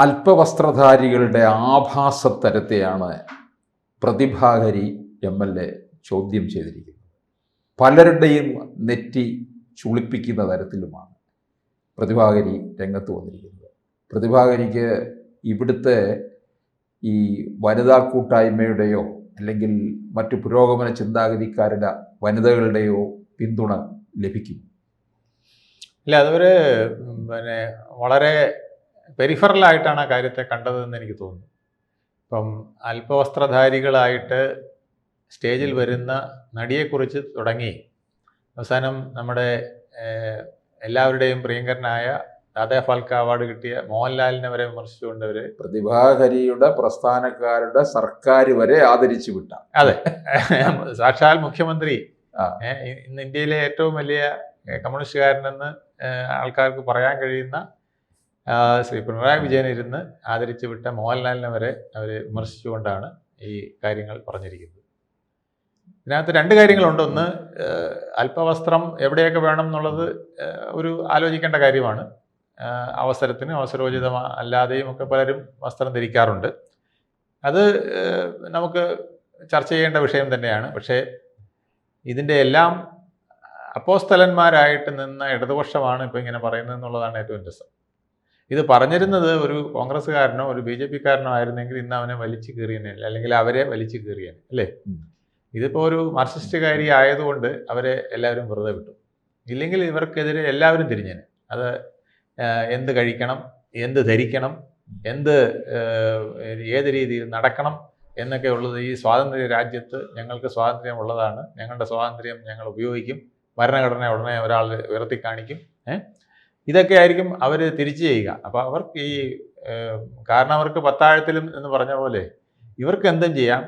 അല്പവസ്ത്രധാരികളുടെ ആഭാസത്തരത്തെയാണ് പ്രതിഭാകരി MLA ചോദ്യം ചെയ്തിരിക്കുന്നത്. പലരുടെയും നെറ്റി ചുളിപ്പിക്കുന്ന തരത്തിലുമാണ് പ്രതിഭാകരി രംഗത്ത് വന്നിരിക്കുന്നത്. പ്രതിഭാകരിക്ക് ഇവിടുത്തെ ഈ വനിതാ കൂട്ടായ്മയുടെയോ അല്ലെങ്കിൽ മറ്റു പുരോഗമന ചിന്താഗതിക്കാരുടെ വനിതകളുടെയോ പിന്തുണ ലഭിക്കും? ഇല്ല, അതൊരു വളരെ പെരിഫറലായിട്ടാണ് ആ കാര്യത്തെ കണ്ടതെന്ന് എനിക്ക് തോന്നുന്നു. ഇപ്പം അല്പവസ്ത്രധാരികളായിട്ട് സ്റ്റേജിൽ വരുന്ന നടിയെക്കുറിച്ച് തുടങ്ങി അവസാനം നമ്മുടെ എല്ലാവരുടെയും പ്രിയങ്കരനായ ദാദാ ഫാൽക്കെ അവാർഡ് കിട്ടിയ മോഹൻലാലിനെ വരെ വിമർശിച്ചുകൊണ്ട് അവർ പ്രതിഭാകരിയുടെ പ്രസ്ഥാനക്കാരുടെ സർക്കാർ വരെ ആദരിച്ചു വിട്ട, അതെ, സാക്ഷാൽ മുഖ്യമന്ത്രി, ഇന്ന് ഇന്ത്യയിലെ ഏറ്റവും വലിയ കമ്മ്യൂണിസ്റ്റുകാരനെന്ന് ആൾക്കാർക്ക് പറയാൻ കഴിയുന്ന ശ്രീ പിണറായി വിജയൻ ഇരുന്ന് ആദരിച്ചു വിട്ട മോഹൻലാലിനെ വരെ അവർ വിമർശിച്ചുകൊണ്ടാണ് ഈ കാര്യങ്ങൾ പറഞ്ഞിരിക്കുന്നത്. ഇതിനകത്ത് രണ്ട് കാര്യങ്ങളുണ്ട്. ഒന്ന്, അല്പവസ്ത്രം എവിടെയൊക്കെ വേണം എന്നുള്ളത് ഒരു ആലോചിക്കേണ്ട കാര്യമാണ്. അവസരത്തിന് അവസരോചിതം അല്ലാതെയും ഒക്കെ പലരും വസ്ത്രം ധരിക്കാറുണ്ട്. അത് നമുക്ക് ചർച്ച ചെയ്യേണ്ട വിഷയം തന്നെയാണ്. പക്ഷേ ഇതിൻ്റെ എല്ലാം അപ്പോസ്തലന്മാരായിട്ട് നിന്ന ഇടതുപക്ഷമാണ് ഇപ്പോൾ ഇങ്ങനെ പറയുന്നത് എന്നുള്ളതാണ് ഏറ്റവും രസം. ഇത് പറഞ്ഞിരുന്നത് ഒരു കോൺഗ്രസ്സുകാരനോ ഒരു BJP-കാരനോ ആയിരുന്നെങ്കിൽ ഇന്ന് അവനെ വലിച്ചു കീറിയനെ, അല്ലെങ്കിൽ അവരെ വലിച്ചു കീറിയനെ, അല്ലേ? ഇതിപ്പോൾ ഒരു മാർക്സിസ്റ്റുകാരി ആയതുകൊണ്ട് അവരെ എല്ലാവരും വെറുതെ വിട്ടു. ഇല്ലെങ്കിൽ ഇവർക്കെതിരെ എല്ലാവരും തിരിഞ്ഞേനെ. അത് എന്ത് കഴിക്കണം, എന്ത് ധരിക്കണം, ഏത് രീതിയിൽ നടക്കണം എന്നൊക്കെ ഉള്ളത് ഈ സ്വാതന്ത്ര്യ രാജ്യത്ത് ഞങ്ങൾക്ക് സ്വാതന്ത്ര്യം ഉള്ളതാണ്, ഞങ്ങളുടെ സ്വാതന്ത്ര്യം ഞങ്ങൾ ഉപയോഗിക്കും, ഭരണഘടന ഉടനെ ഒരാൾ ഉയർത്തി കാണിക്കും, ഇതൊക്കെ ആയിരിക്കും അവർ തിരിച്ചു ചെയ്യുക. അപ്പോൾ അവർക്ക് കാരണം അവർക്ക് പത്താഴത്തിലും എന്ന് പറഞ്ഞ പോലെ ഇവർക്ക് എന്തും ചെയ്യാം,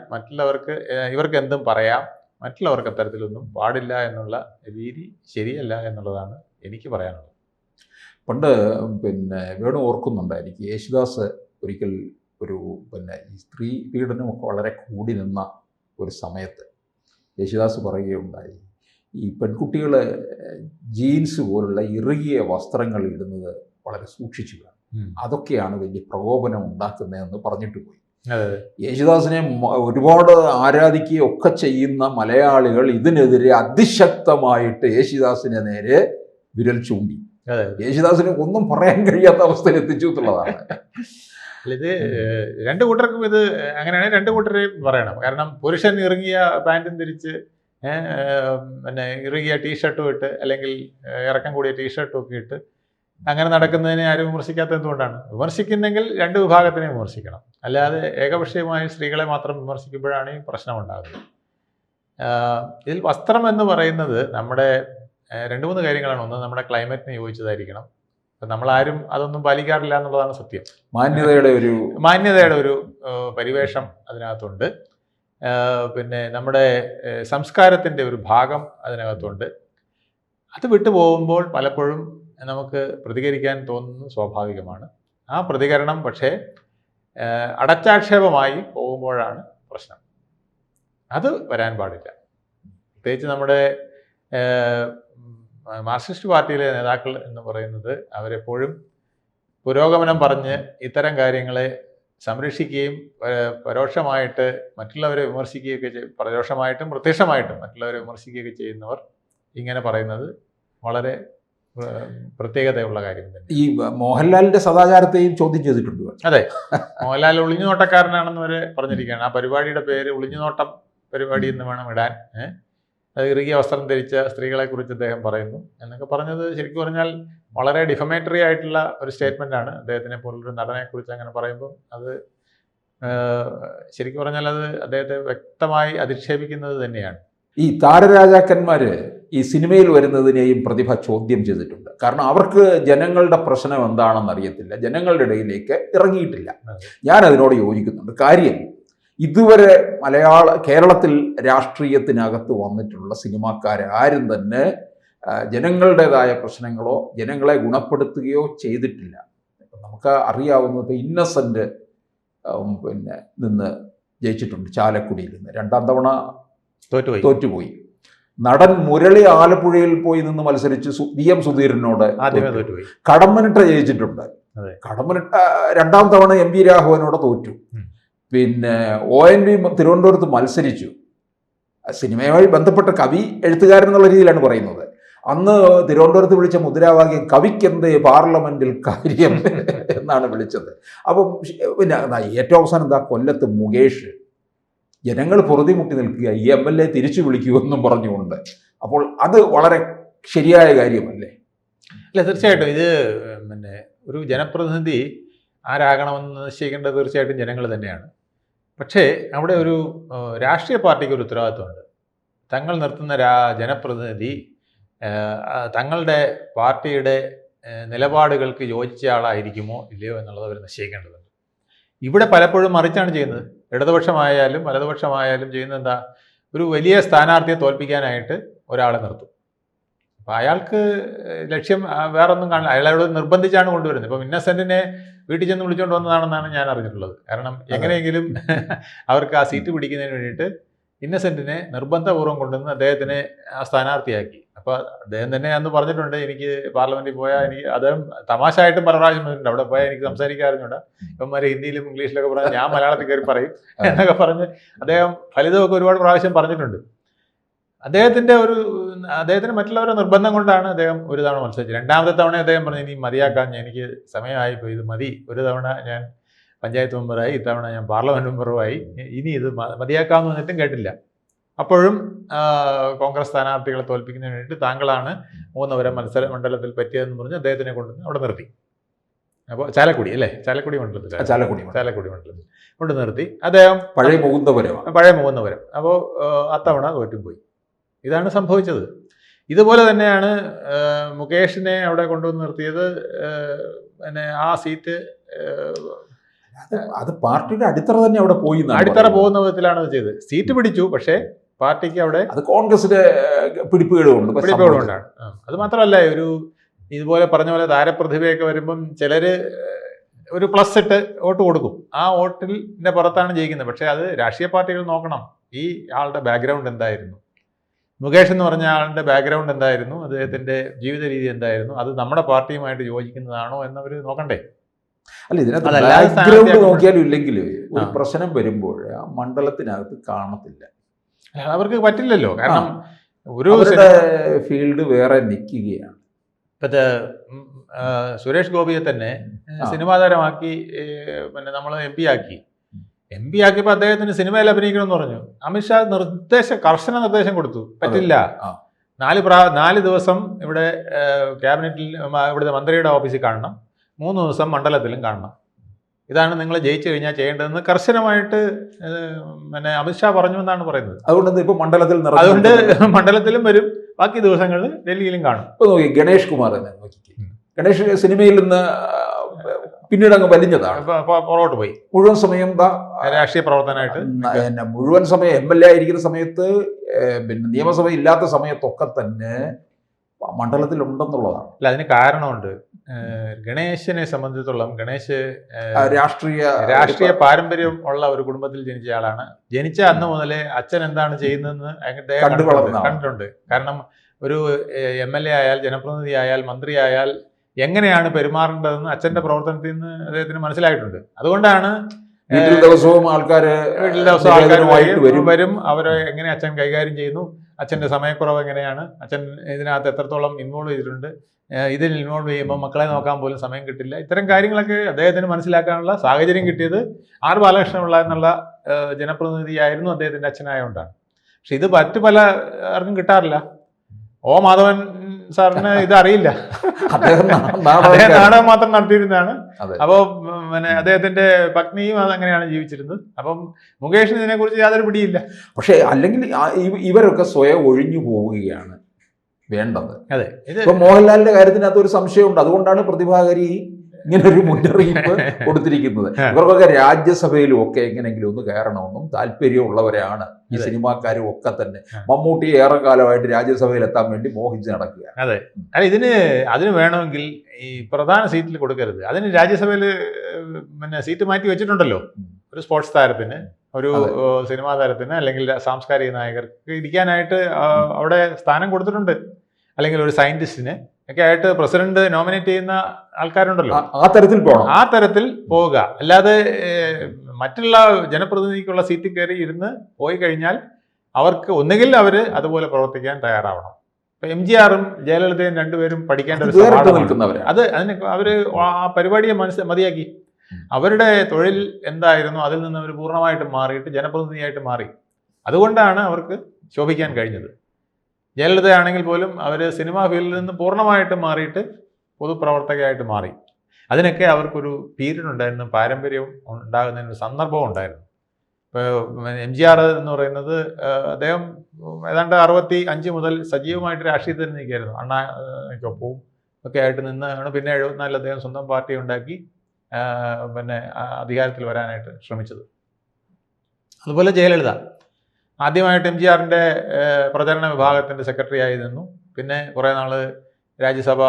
ഇവർക്ക് എന്തും പറയാം, മറ്റുള്ളവർക്ക് അത്തരത്തിലൊന്നും പാടില്ല എന്നുള്ള രീതി ശരിയല്ല എന്നുള്ളതാണ് എനിക്ക് പറയാനുള്ളത്. പണ്ട് വേണു ഓർക്കുന്നുണ്ടായിരിക്കും, യേശുദാസ് ഒരിക്കൽ ഈ സ്ത്രീ പീഡനമൊക്കെ വളരെ കൂടി നിന്ന ഒരു സമയത്ത് യേശുദാസ് പറയുകയുണ്ടായി, ഈ പെൺകുട്ടികൾ ജീൻസ് പോലുള്ള ഇറുകിയ വസ്ത്രങ്ങൾ ഇടുന്നത് വളരെ സൂക്ഷിച്ചു വേണം, അതൊക്കെയാണ് വലിയ പ്രകോപനം ഉണ്ടാക്കുന്നതെന്ന് പറഞ്ഞിട്ട് പോയി. യേശുദാസിനെ ഒരുപാട് ആരാധിക്കുകയൊക്കെ ചെയ്യുന്ന മലയാളികൾ ഇതിനെതിരെ അതിശക്തമായിട്ട് യേശുദാസിനെ നേരെ വിരൽ ചൂണ്ടി യേശുദാസിനെ ഒന്നും പറയാൻ കഴിയാത്ത അവസ്ഥയിൽ എത്തിച്ചു എന്നുള്ളതാണ്. ഇത് രണ്ടു കൂട്ടർക്കും ഇത് അങ്ങനെയാണെങ്കിൽ രണ്ടു കൂട്ടരെയും പറയണം. കാരണം പുരുഷൻ ഇറങ്ങിയ പാൻറ്റും ധരിച്ച് ഇറുകിയ ടീഷർട്ടും ഇട്ട് അല്ലെങ്കിൽ ഇറക്കം കൂടിയ ടീഷർട്ടും ഒക്കെ ഇട്ട് അങ്ങനെ നടക്കുന്നതിനെ ആരും വിമർശിക്കാത്തത് എന്തുകൊണ്ടാണ്? വിമർശിക്കുന്നെങ്കിൽ രണ്ട് വിഭാഗത്തിനെ വിമർശിക്കണം, അല്ലാതെ ഏകപക്ഷീയമായി സ്ത്രീകളെ മാത്രം വിമർശിക്കുമ്പോഴാണ് ഈ പ്രശ്നമുണ്ടാകുന്നത്. ഇതിൽ വസ്ത്രം എന്ന് പറയുന്നത് നമ്മുടെ 2-3 കാര്യങ്ങളാണ്. ഒന്ന്, നമ്മുടെ ക്ലൈമറ്റിന് യോജിച്ചതായിരിക്കണം. അപ്പം നമ്മളാരും അതൊന്നും പാലിക്കാറില്ല എന്നുള്ളതാണ് സത്യം. മാന്യതയുടെ ഒരു പരിവേഷം അതിനകത്തുണ്ട്. പിന്നെ നമ്മുടെ സംസ്കാരത്തിൻ്റെ ഒരു ഭാഗം അതിനകത്തുണ്ട്. അത് വിട്ടു പോകുമ്പോൾ പലപ്പോഴും നമുക്ക് പ്രതികരിക്കാൻ തോന്നുന്നത് സ്വാഭാവികമാണ്. ആ പ്രതികരണം പക്ഷേ അടച്ചാക്ഷേപമായി പോകുമ്പോഴാണ് പ്രശ്നം. അത് വരാൻ പാടില്ല. പ്രത്യേകിച്ച് നമ്മുടെ മാർക്സിസ്റ്റ് പാർട്ടിയിലെ നേതാക്കൾ എന്ന് പറയുന്നത് അവരെപ്പോഴും പുരോഗമനം പറഞ്ഞ് ഇത്തരം കാര്യങ്ങളെ സംരക്ഷിക്കുകയും പരോക്ഷമായിട്ട് മറ്റുള്ളവരെ വിമർശിക്കുകയൊക്കെ പരോക്ഷമായിട്ടും പ്രത്യക്ഷമായിട്ടും മറ്റുള്ളവരെ വിമർശിക്കുകയൊക്കെ ചെയ്യുന്നവർ ഇങ്ങനെ പറയുന്നത് വളരെ പ്രത്യേകതയുള്ള കാര്യം തന്നെ. ഈ മോഹൻലാലിന്റെ സദാചാരത്തെയും ചോദ്യം ചെയ്തിട്ടുണ്ട്. അതെ, മോഹൻലാൽ ഒളിഞ്ഞുനോട്ടക്കാരനാണെന്ന് വരെ പറഞ്ഞിരിക്കുകയാണ്. ആ പരിപാടിയുടെ പേര് ഒളിഞ്ഞുനോട്ടം പരിപാടി എന്ന് വേണം ഇടാൻ. അത് ഇറുകിയ വസ്ത്രം ധരിച്ച സ്ത്രീകളെക്കുറിച്ച് അദ്ദേഹം പറയുന്നു എന്നൊക്കെ പറഞ്ഞത് ശരിക്കും പറഞ്ഞാൽ വളരെ ഡിഫമേറ്ററി ആയിട്ടുള്ള ഒരു സ്റ്റേറ്റ്മെൻ്റാണ്. അദ്ദേഹത്തിനെ പോലുള്ളൊരു നടനെക്കുറിച്ച് അങ്ങനെ പറയുമ്പോൾ അത് ശരിക്കും പറഞ്ഞാൽ അത് അദ്ദേഹത്തെ വ്യക്തമായി അധിക്ഷേപിക്കുന്നത് തന്നെയാണ്. ഈ താരരാജാക്കന്മാർ ഈ സിനിമയിൽ വരുന്നതിനെയും പ്രതിഭ ചോദ്യം ചെയ്തിട്ടുണ്ട്. കാരണം അവർക്ക് ജനങ്ങളുടെ പ്രശ്നം എന്താണെന്ന് അറിയത്തില്ല, ജനങ്ങളുടെ ഇടയിലേക്ക് ഇറങ്ങിയിട്ടില്ല. ഞാൻ അതിനോട് യോജിക്കുന്നുണ്ട്. കാര്യം, ഇതുവരെ കേരളത്തിൽ രാഷ്ട്രീയത്തിനകത്ത് വന്നിട്ടുള്ള സിനിമാക്കാരും തന്നെ ജനങ്ങളുടേതായ പ്രശ്നങ്ങളോ ജനങ്ങളെ ഗുണപ്പെടുത്തുകയോ ചെയ്തിട്ടില്ല. നമുക്ക് അറിയാവുന്നത് ഇന്നസെൻ്റ് നിന്ന് ജയിച്ചിട്ടുണ്ട്, ചാലക്കുടിയിൽ നിന്ന് 2ാം തവണ തോറ്റുപോയി. നടൻ മുരളി ആലപ്പുഴയിൽ പോയി നിന്ന് മത്സരിച്ച് VM സുധീരനോട് കടമ്മനിട്ട ജയിച്ചിട്ടുണ്ട്. അതെ. കടമ്മനിട്ട 2ാം തവണ MP രാഘവനോട് തോറ്റു. പിന്നെ ONV തിരുവനന്തപുരത്ത് മത്സരിച്ചു. സിനിമയുമായി ബന്ധപ്പെട്ട കവി എഴുത്തുകാരൻ എന്നുള്ള രീതിയിലാണ് പറയുന്നത്. അന്ന് തിരുവനന്തപുരത്ത് വിളിച്ച മുദ്രാവാക്യം കവിക്കെന്തേ പാർലമെന്റിൽ കാര്യം എന്നാണ് വിളിച്ചത്. അപ്പം പിന്നെ ഏറ്റവും അവസാനം എന്താ കൊല്ലത്ത് മുകേഷ് ജനങ്ങൾ പൊറുതിമുട്ടി നിൽക്കുക, ഈ MLA തിരിച്ചു വിളിക്കുമെന്നും പറഞ്ഞുകൊണ്ട്. അപ്പോൾ അത് വളരെ ശരിയായ കാര്യമല്ലേ? അല്ല, തീർച്ചയായിട്ടും ഇത് പിന്നെ ഒരു ജനപ്രതിനിധി ആരാകണമെന്ന് നിശ്ചയിക്കേണ്ടത് തീർച്ചയായിട്ടും ജനങ്ങൾ തന്നെയാണ്. പക്ഷേ അവിടെ ഒരു രാഷ്ട്രീയ പാർട്ടിക്ക് ഒരു ഉത്തരവാദിത്വമുണ്ട്. തങ്ങൾ നിർത്തുന്ന ജനപ്രതിനിധി തങ്ങളുടെ പാർട്ടിയുടെ നിലപാടുകൾക്ക് യോജിച്ച ആളായിരിക്കുമോ ഇല്ലയോ എന്നുള്ളത് അവർ നിശ്ചയിക്കേണ്ടതുണ്ട്. ഇവിടെ പലപ്പോഴും മറിച്ചാണ് ചെയ്യുന്നത്. ഇടതുപക്ഷമായാലും വലതുപക്ഷമായാലും ചെയ്യുന്നത് എന്താ, ഒരു വലിയ സ്ഥാനാർത്ഥിയെ തോൽപ്പിക്കാനായിട്ട് ഒരാളെ നിർത്തും. അപ്പോൾ അയാൾക്ക് ലക്ഷ്യം വേറൊന്നും കാണില്ല, അയാളോട് നിർബന്ധിച്ചാണ് കൊണ്ടുവരുന്നത്. ഇപ്പം ഇന്നസെന്റിനെ വീട്ടിൽ ചെന്ന് വിളിച്ചുകൊണ്ട് വന്നതാണെന്നാണ് ഞാൻ അറിഞ്ഞിട്ടുള്ളത്. കാരണം എങ്ങനെയെങ്കിലും അവർക്ക് ആ സീറ്റ് പിടിക്കുന്നതിന് വേണ്ടിയിട്ട് ഇന്നസെന്റിനെ നിർബന്ധപൂർവ്വം കൊണ്ടുവന്ന് അദ്ദേഹത്തിനെ ആ സ്ഥാനാർത്ഥിയാക്കി. അപ്പോൾ അദ്ദേഹം തന്നെ അന്ന് പറഞ്ഞിട്ടുണ്ട്, എനിക്ക് പാർലമെന്റിൽ പോയാൽ എനിക്ക്, അദ്ദേഹം തമാശയായിട്ടും പല പ്രാവശ്യം പറഞ്ഞിട്ടുണ്ട്, അവിടെ പോയാൽ എനിക്ക് സംസാരിക്കാൻ അറിഞ്ഞൂടാ, ഇവന്മാരെ ഹിന്ദിയിലും ഇംഗ്ലീഷിലൊക്കെ പറഞ്ഞാൽ ഞാൻ മലയാളത്തിൽ കയറി പറയും എന്നൊക്കെ പറഞ്ഞ് അദ്ദേഹം ഫലിതമൊക്കെ ഒരുപാട് പ്രാവശ്യം പറഞ്ഞിട്ടുണ്ട്. അദ്ദേഹത്തിന് മറ്റുള്ളവരുടെ നിർബന്ധം കൊണ്ടാണ് അദ്ദേഹം ഒരു തവണ മത്സരിച്ചത്. 2ാമത്തെ തവണ അദ്ദേഹം പറഞ്ഞു, ഇനി മതിയാക്കാൻ എനിക്ക് സമയമായിപ്പോയി, ഇത് മതി, ഒരു തവണ ഞാൻ പഞ്ചായത്ത് മെമ്പറായി, ഇത്തവണ ഞാൻ പാർലമെന്റ് മെമ്പറുമായി, ഇനി ഇത് മതിയാക്കാമെന്ന് പറഞ്ഞിട്ടും കേട്ടില്ല. അപ്പോഴും കോൺഗ്രസ് സ്ഥാനാർത്ഥികളെ തോൽപ്പിക്കുന്നതിന് വേണ്ടിയിട്ട് താങ്കളാണ് 3 വരെ മണ്ഡലത്തിൽ പറ്റിയതെന്ന് പറഞ്ഞ് അദ്ദേഹത്തിനെ കൊണ്ടുവന്ന് അവിടെ നിർത്തി. അപ്പോൾ ചാലക്കുടി മണ്ഡലത്തിൽ കൊണ്ട് നിർത്തി. അദ്ദേഹം പഴയ മുകുന്ദപുരം. അപ്പോൾ അത്തവണ തോറ്റും പോയി. ഇതാണ് സംഭവിച്ചത്. ഇതുപോലെ തന്നെയാണ് മുകേഷിനെ അവിടെ കൊണ്ടുവന്ന് നിർത്തിയത്. പിന്നെ ആ സീറ്റ് അത് പാർട്ടിയുടെ അടിത്തറ തന്നെ അവിടെ പോയി, അടിത്തറ പോകുന്ന വിധത്തിലാണ് അത് ചെയ്തത്. സീറ്റ് പിടിച്ചു, പക്ഷേ പാർട്ടിക്ക് അവിടെ അത് കോൺഗ്രസിന്റെ പിടിപ്പുകളുകൊണ്ടാണ്. അത് മാത്രമല്ല, ഒരു ഇതുപോലെ പറഞ്ഞ പോലെ താരപ്രതിഭയൊക്കെ വരുമ്പം ചിലര് ഒരു പ്ലസ് ഇട്ട് വോട്ട് കൊടുക്കും. ആ വോട്ടിന്റെ പുറത്താണ് ജയിക്കുന്നത്. പക്ഷേ അത് രാഷ്ട്രീയ പാർട്ടികൾ നോക്കണം, ഈ ആളുടെ ബാക്ക്ഗ്രൗണ്ട് എന്തായിരുന്നു, മുകേഷ് എന്ന് പറഞ്ഞ ആളുടെ ബാക്ക്ഗ്രൗണ്ട് എന്തായിരുന്നു, അദ്ദേഹത്തിന്റെ ജീവിത രീതി എന്തായിരുന്നു, അത് നമ്മുടെ പാർട്ടിയുമായിട്ട് യോജിക്കുന്നതാണോ എന്നവർ നോക്കണ്ടേ? അല്ല, ഇതിനകത്ത് ബാക്ക്ഗ്രൗണ്ട് നോക്കിയാലും ഇല്ലെങ്കിൽ ഒരു പ്രശ്നം വരുമ്പോൾ ആ മണ്ഡലത്തിനകത്ത് കാണത്തില്ല. അവർക്ക് പറ്റില്ലല്ലോ, കാരണം ഒരു ഫീൽഡ് വേറെ നിൽക്കുകയാണ്. ഇപ്പത്തെ സുരേഷ് ഗോപിയെ തന്നെ സിനിമാ താരമാക്കി, പിന്നെ നമ്മൾ MP ആക്കിയപ്പോൾ അദ്ദേഹത്തിന് സിനിമയിൽ അഭിനയിക്കണമെന്ന് പറഞ്ഞു. അമിത്ഷാ കർശന നിർദ്ദേശം കൊടുത്തു, പറ്റില്ല. 4 ദിവസം ഇവിടെ ക്യാബിനറ്റിൽ ഇവിടുത്തെ മന്ത്രിയുടെ ഓഫീസിൽ കാണണം, 3 ദിവസം മണ്ഡലത്തിലും കാണണം. ഇതാണ് നിങ്ങൾ ജയിച്ചു കഴിഞ്ഞാൽ ചെയ്യേണ്ടതെന്ന് കർശനമായിട്ട് പിന്നെ അമിത്ഷാ പറഞ്ഞു എന്നാണ് പറയുന്നത്. അതുകൊണ്ട് ഇപ്പോൾ അതുകൊണ്ട് മണ്ഡലത്തിലും വരും, ബാക്കി ദിവസങ്ങളിൽ ഡൽഹിയിലും കാണും. ഇപ്പോൾ നോക്കി ഗണേഷ് കുമാർ തന്നെ ഗണേഷ് സിനിമയിൽ നിന്ന് പിന്നീട് അങ്ങ് വലിഞ്ഞതാണ്, പുറകോട്ട് പോയി. മുഴുവൻ സമയം രാഷ്ട്രീയ പ്രവർത്തനമായിട്ട് മുഴുവൻ സമയം MLA ആയിരിക്കുന്ന സമയത്ത്, പിന്നെ നിയമസഭ ഇല്ലാത്ത സമയത്തൊക്കെ തന്നെ മണ്ഡലത്തിലുണ്ടെന്നുള്ളതാണ്. അല്ല, അതിന് കാരണമുണ്ട്. ഗണേശനെ സംബന്ധിച്ചിടത്തോളം ഗണേശ് രാഷ്ട്രീയ പാരമ്പര്യം ഉള്ള ഒരു കുടുംബത്തിൽ ജനിച്ച ആളാണ്. ജനിച്ച അന്ന് മുതലേ അച്ഛൻ എന്താണ് ചെയ്യുന്നതെന്ന് കണ്ടിട്ടുണ്ട്. കാരണം ഒരു MLA ആയാൽ, ജനപ്രതിനിധി ആയാൽ, മന്ത്രി ആയാൽ എങ്ങനെയാണ് പെരുമാറേണ്ടതെന്ന് അച്ഛന്റെ പ്രവർത്തനത്തിൽ നിന്ന് അദ്ദേഹത്തിന് മനസ്സിലായിട്ടുണ്ട്. അതുകൊണ്ടാണ് ദിവസവും ആൾക്കാർ വരും, അവരെ എങ്ങനെ അച്ഛൻ കൈകാര്യം ചെയ്യുന്നു, അച്ഛൻ്റെ സമയക്കുറവ് എങ്ങനെയാണ്, അച്ഛൻ ഇതിനകത്ത് എത്രത്തോളം ഇൻവോൾവ് ചെയ്തിട്ടുണ്ട്, ഇതിൽ ഇൻവോൾവ് ചെയ്യുമ്പോൾ മക്കളെ നോക്കാൻ പോലും സമയം കിട്ടില്ല. ഇത്തരം കാര്യങ്ങളൊക്കെ അദ്ദേഹത്തിന് മനസ്സിലാക്കാനുള്ള സാഹചര്യം കിട്ടിയത് R ബാലകൃഷ്ണപിള്ള എന്നുള്ള ജനപ്രതിനിധിയായിരുന്നു അദ്ദേഹത്തിൻ്റെ അച്ഛനായതുകൊണ്ടാണ്. പക്ഷെ ഇത് പല ആർക്കും കിട്ടാറില്ല. O മാധവൻ സാറിന് ഇത് അറിയില്ല, അദ്ദേഹം നാടകം മാത്രം നടത്തിയിരുന്നതാണ്. അപ്പോൾ പിന്നെ അദ്ദേഹത്തിന്റെ പത്നിയും അതങ്ങനെയാണ് ജീവിച്ചിരുന്നത്. അപ്പം മുകേഷിന് ഇതിനെക്കുറിച്ച് യാതൊരു പിടിയില്ല. പക്ഷേ അല്ലെങ്കിൽ ഇവരൊക്കെ സ്വയം ഒഴിഞ്ഞു പോവുകയാണ് വേണ്ടത്. അതെ, ഇപ്പൊ മോഹൻലാലിന്റെ കാര്യത്തിനകത്ത് ഒരു സംശയമുണ്ട്. അതുകൊണ്ടാണ് പ്രതിഭാകരി ഇങ്ങനൊരു മുന്നറിയിപ്പ് കൊടുത്തിരിക്കുന്നത്. ഇവർക്കൊക്കെ രാജ്യസഭയിലും ഒക്കെ എങ്ങനെയെങ്കിലും ഒന്ന് കയറണമെന്നും താല്പര്യമുള്ളവരാണ് ഈ സിനിമാക്കാരും ഒക്കെ തന്നെ. മമ്മൂട്ടി ഏറെ കാലമായിട്ട് രാജ്യസഭയിൽ എത്താൻ വേണ്ടി മോഹിച്ച് നടക്കുകയാണ്. അതെ, അതിന് വേണമെങ്കിൽ ഈ പ്രധാന സീറ്റിൽ കൊടുക്കരുത്. അതിന് രാജ്യസഭയിൽ പിന്നെ സീറ്റ് മാറ്റി വെച്ചിട്ടുണ്ടല്ലോ. ഒരു സ്പോർട്സ് താരത്തിന്, ഒരു സിനിമാ താരത്തിന്, അല്ലെങ്കിൽ സാംസ്കാരിക നായകർക്ക് ഇരിക്കാനായിട്ട് അവിടെ സ്ഥാനം കൊടുത്തിട്ടുണ്ട്. അല്ലെങ്കിൽ ഒരു സയന്റിസ്റ്റിന് ഒക്കെ ആയിട്ട് പ്രസിഡന്റ് നോമിനേറ്റ് ചെയ്യുന്ന ആൾക്കാരുണ്ടല്ലോ, ആ തരത്തിൽ പോകണം. ആ തരത്തിൽ പോവുക. അല്ലാതെ മറ്റുള്ള ജനപ്രതിനിധിക്കുള്ള സീറ്റിൽ കയറി ഇരുന്ന് പോയി കഴിഞ്ഞാൽ അവർക്ക് ഒന്നുകിൽ അവർ അതുപോലെ പ്രവർത്തിക്കാൻ തയ്യാറാവണം. ഇപ്പൊ MGRഉം ജയലളിതയും രണ്ടുപേരും പഠിക്കേണ്ട ഒരു നിൽക്കുന്നവർ അത് അതിന് അവര് ആ പരിപാടിയെ മതിയാക്കി. അവരുടെ തൊഴിൽ എന്തായിരുന്നു അതിൽ നിന്ന് അവർ പൂർണ്ണമായിട്ടും മാറിയിട്ട് ജനപ്രതിനിധിയായിട്ട് മാറി. അതുകൊണ്ടാണ് അവർക്ക് ശോഭിക്കാൻ കഴിഞ്ഞത്. ജയലളിതയാണെങ്കിൽ പോലും അവർ സിനിമാ ഫീൽഡിൽ നിന്ന് പൂർണ്ണമായിട്ടും മാറിയിട്ട് പൊതുപ്രവർത്തകയായിട്ട് മാറി. അതിനൊക്കെ അവർക്കൊരു പീരീഡ് ഉണ്ടായിരുന്നു, പാരമ്പര്യം ഉണ്ടാകുന്നതിനൊരു സന്ദർഭം ഉണ്ടായിരുന്നു. ഇപ്പോൾ MGR എന്ന് പറയുന്നത് അദ്ദേഹം ഏതാണ്ട് 65 മുതൽ സജീവമായിട്ട് രാഷ്ട്രീയത്തിൽ നിൽക്കുകയായിരുന്നു. അണ്ണാക്കൊപ്പവും ഒക്കെ ആയിട്ട് നിന്നാണ് പിന്നെ 74 അദ്ദേഹം സ്വന്തം പാർട്ടി ഉണ്ടാക്കി പിന്നെ അധികാരത്തിൽ വരാനായിട്ട് ശ്രമിച്ചത്. അതുപോലെ ജയലളിത ആദ്യമായിട്ട് MGRന്റെ പ്രചരണ വിഭാഗത്തിൻ്റെ സെക്രട്ടറി ആയി നിന്നു. പിന്നെ കുറേ നാൾ രാജ്യസഭ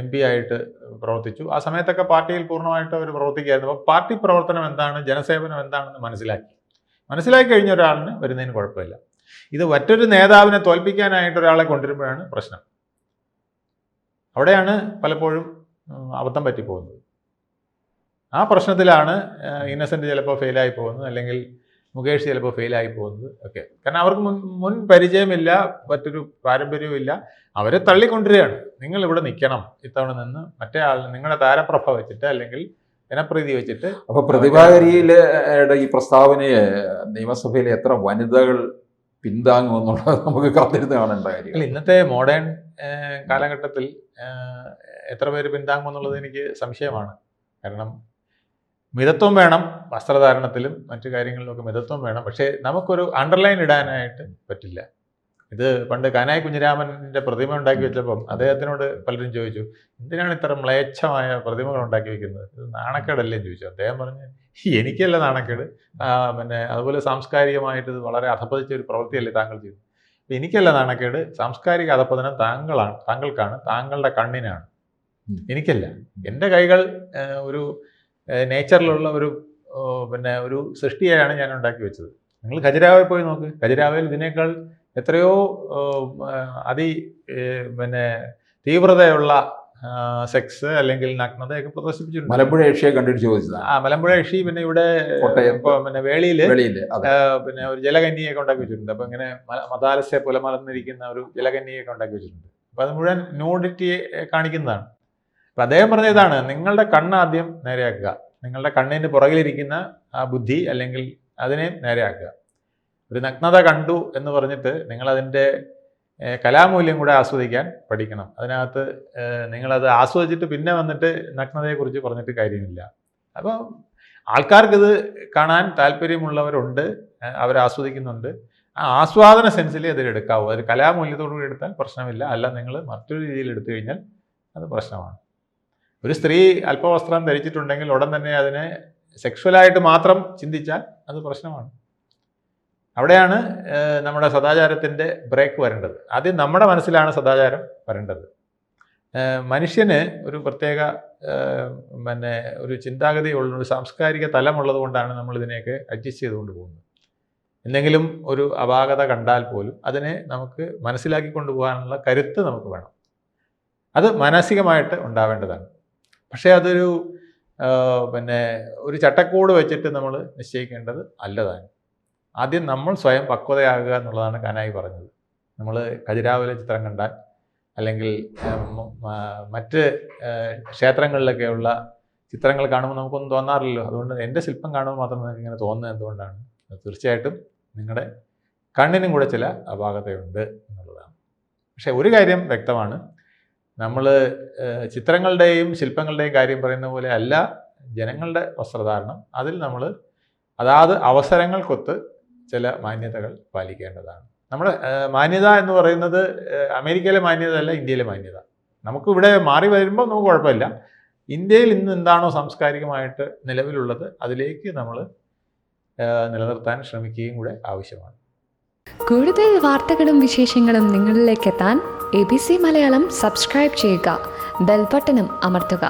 MP ആയിട്ട് പ്രവർത്തിച്ചു. ആ സമയത്തൊക്കെ പാർട്ടിയിൽ പൂർണ്ണമായിട്ട് അവർ പ്രവർത്തിക്കുകയായിരുന്നു. അപ്പോൾ പാർട്ടി പ്രവർത്തനം എന്താണ്, ജനസേവനം എന്താണെന്ന് മനസ്സിലാക്കി കഴിഞ്ഞ ഒരാളിന് വരുന്നതിന് കുഴപ്പമില്ല. ഇത് മറ്റൊരു നേതാവിനെ തോൽപ്പിക്കാനായിട്ട് ഒരാളെ കൊണ്ടുവരുമ്പോഴാണ് പ്രശ്നം. അവിടെയാണ് പലപ്പോഴും അബദ്ധം പറ്റിപ്പോകുന്നത്. ആ പ്രശ്നത്തിലാണ് ഇന്നസെൻ്റ് ചിലപ്പോൾ ഫെയിലായി പോകുന്നത്, അല്ലെങ്കിൽ മുകേഷ് ചിലപ്പോൾ ഫെയിലായി പോകുന്നത് ഒക്കെ. കാരണം അവർക്ക് മുൻ പരിചയമില്ല, മറ്റൊരു പാരമ്പര്യവും ഇല്ല. അവരെ തള്ളിക്കൊണ്ടിരിക്കുകയാണ്. നിങ്ങൾ ഇവിടെ നിൽക്കണം, ഇത്തവണ നിന്ന് മറ്റേ ആൾ നിങ്ങളുടെ താരപ്രഭ വെച്ചിട്ട് അല്ലെങ്കിൽ ജനപ്രീതി വെച്ചിട്ട്. അപ്പൊ പ്രതിഭാഗരിയിലെ ഈ പ്രസ്താവനയെ നിയമസഭയിലെ എത്ര വനിതകൾ പിന്താങ്ങുമെന്നുള്ളത് നമുക്ക് കാത്തിരുന്ന് കാണേണ്ട കാര്യം. ഇന്നത്തെ മോഡേൺ കാലഘട്ടത്തിൽ എത്ര പേര് പിന്താങ്ങുമെന്നുള്ളത് എനിക്ക് സംശയമാണ്. കാരണം മിതത്വം വേണം, വസ്ത്രധാരണത്തിലും മറ്റു കാര്യങ്ങളിലൊക്കെ മിതത്വം വേണം. പക്ഷേ നമുക്കൊരു അണ്ടർലൈൻ ഇടാനായിട്ട് പറ്റില്ല. ഇത് പണ്ട് കാനായി കുഞ്ഞിരാമൻ്റെ പ്രതിമ ഉണ്ടാക്കി വെച്ചപ്പം അദ്ദേഹത്തിനോട് പലരും ചോദിച്ചു, എന്തിനാണ് ഇത്ര മ്ലേച്ഛമായ പ്രതിമകൾ ഉണ്ടാക്കി വെക്കുന്നത്, ഇത് നാണക്കേടല്ലേ ചോദിച്ചു. അദ്ദേഹം പറഞ്ഞു, എനിക്കല്ല നാണക്കേട്, പിന്നെ അതുപോലെ സാംസ്കാരികമായിട്ട് ഇത് വളരെ അധപ്പതിച്ച ഒരു പ്രവൃത്തിയല്ലേ താങ്കൾ ചെയ്തു. എനിക്കല്ല നാണക്കേട്, സാംസ്കാരിക അധപ്പതനം താങ്കൾക്കാണ്, താങ്കളുടെ കണ്ണിനാണ്, എനിക്കല്ല. എൻ്റെ കൈകൾ ഒരു നേച്ചറിലുള്ള ഒരു സൃഷ്ടിയായാണ് ഞാൻ ഉണ്ടാക്കി വെച്ചത്. നിങ്ങൾ ഖജുരാഹോയിൽ പോയി നോക്ക്. ഖജുരാഹോയിൽ ഇതിനേക്കാൾ എത്രയോ തീവ്രതയുള്ള സെക്സ് അല്ലെങ്കിൽ നഗ്നതയൊക്കെ പ്രദർശിപ്പിച്ചിട്ടുണ്ട്. മലമ്പുഴ യക്ഷിയെ കണ്ടിട്ട് ചോദിച്ചത്. മലമ്പുഴ യക്ഷി പിന്നെ ഇവിടെ വേളിയില് പിന്നെ ഒരു ജലകന്യയൊക്കെ ഉണ്ടാക്കി വെച്ചിട്ടുണ്ട്. അപ്പൊ ഇങ്ങനെ മതാലസ്യ പുലമലർന്നിരിക്കുന്ന ഒരു ജലകന്യയൊക്കെ ഉണ്ടാക്കി വെച്ചിട്ടുണ്ട്. അപ്പൊ അത് മുഴുവൻ ന്യൂഡിറ്റിയെ കാണിക്കുന്നതാണ്. അപ്പൊ അദ്ദേഹം പറഞ്ഞ ഇതാണ്, നിങ്ങളുടെ കണ്ണാദ്യം നേരെയാക്കുക, നിങ്ങളുടെ കണ്ണിന് പുറകിലിരിക്കുന്ന ആ ബുദ്ധി അല്ലെങ്കിൽ അതിനെ നേരെയാക്കുക. ഒരു നഗ്നത കണ്ടു എന്ന് പറഞ്ഞിട്ട് നിങ്ങളതിൻ്റെ കലാമൂല്യം കൂടെ ആസ്വദിക്കാൻ പഠിക്കണം. അതിനകത്ത് നിങ്ങളത് ആസ്വദിച്ചിട്ട് പിന്നെ വന്നിട്ട് നഗ്നതയെക്കുറിച്ച് പറഞ്ഞിട്ട് കാര്യമില്ല. അപ്പോൾ ആൾക്കാർക്കിത് കാണാൻ താല്പര്യമുള്ളവരുണ്ട്, അവരാസ്വദിക്കുന്നുണ്ട്. ആ ആസ്വാദന സെൻസിൽ അതിലെടുക്കാവൂ. അത് കലാമൂല്യത്തോടുകൂടി എടുത്താൽ പ്രശ്നമില്ല. അല്ല നിങ്ങൾ മറ്റൊരു രീതിയിൽ എടുത്തു കഴിഞ്ഞാൽ അത് പ്രശ്നമാണ്. ഒരു സ്ത്രീ അല്പവസ്ത്രം ധരിച്ചിട്ടുണ്ടെങ്കിൽ ഉടൻ തന്നെ അതിനെ സെക്ഷുവലായിട്ട് മാത്രം ചിന്തിച്ചാൽ അത് പ്രശ്നമാണ്. അവിടെയാണ് നമ്മുടെ സദാചാരത്തിൻ്റെ ബ്രേക്ക് വരേണ്ടത്. ആദ്യം നമ്മുടെ മനസ്സിലാണ് സദാചാരം വരേണ്ടത്. മനുഷ്യന് ഒരു പ്രത്യേക ഒരു ചിന്താഗതി ഉള്ള ഒരു സാംസ്കാരിക തലമുള്ളത് കൊണ്ടാണ് നമ്മളിതിനെയൊക്കെ അഡ്ജസ്റ്റ് ചെയ്തുകൊണ്ട് പോകുന്നത്. എന്തെങ്കിലും ഒരു അപാകത കണ്ടാൽ പോലും അതിനെ നമുക്ക് മനസ്സിലാക്കി കൊണ്ടുപോകാനുള്ള കരുത്ത് നമുക്ക് വേണം. അത് മാനസികമായിട്ട് ഉണ്ടാവേണ്ടതാണ്. പക്ഷേ അതൊരു ഒരു ചട്ടക്കൂട് വെച്ചിട്ട് നമ്മൾ നിശ്ചയിക്കേണ്ടത് അല്ലതാണ്. ആദ്യം നമ്മൾ സ്വയം പക്വതയാകുക എന്നുള്ളതാണ് കാനായി പറഞ്ഞത്. നമ്മൾ ഖജുരാഹോയിലെ ചിത്രം കണ്ടാൽ അല്ലെങ്കിൽ മറ്റ് ക്ഷേത്രങ്ങളിലൊക്കെയുള്ള ചിത്രങ്ങൾ കാണുമ്പോൾ നമുക്കൊന്നും തോന്നാറില്ലല്ലോ. അതുകൊണ്ട് എൻ്റെ ശില്പം കാണുമ്പോൾ മാത്രം നിങ്ങൾക്ക് ഇങ്ങനെ തോന്നുന്നത് എന്തുകൊണ്ടാണ്? തീർച്ചയായിട്ടും നിങ്ങളുടെ കണ്ണിനും കൂടെ ചില അപാകതയുണ്ട് എന്നുള്ളതാണ്. പക്ഷേ ഒരു കാര്യം വ്യക്തമാണ്, നമ്മൾ ചിത്രങ്ങളുടെയും ശില്പങ്ങളുടെയും കാര്യം പറയുന്ന പോലെ അല്ല ജനങ്ങളുടെ വസ്ത്രധാരണം. അതിൽ നമ്മൾ അതാത് അവസരങ്ങൾക്കൊത്ത് ചില മാന്യതകൾ പാലിക്കേണ്ടതാണ്. നമ്മുടെ മാന്യത എന്ന് പറയുന്നത് അമേരിക്കയിലെ മാന്യത അല്ല, ഇന്ത്യയിലെ മാന്യത. നമുക്കിവിടെ മാറി വരുമ്പോൾ നമുക്ക് കുഴപ്പമില്ല. ഇന്ത്യയിൽ ഇന്ന് എന്താണോ സാംസ്കാരികമായിട്ട് നിലവിലുള്ളത് അതിലേക്ക് നമ്മൾ നിലനിർത്താൻ ശ്രമിക്കുകയും കൂടെ ആവശ്യമാണ്. കൂടുതൽ വാർത്തകളും വിശേഷങ്ങളും നിങ്ങളിലേക്ക് എത്താൻ ABC മലയാളം സബ്സ്ക്രൈബ് ചെയ്യുക, ബെൽ ബട്ടണും അമർത്തുക.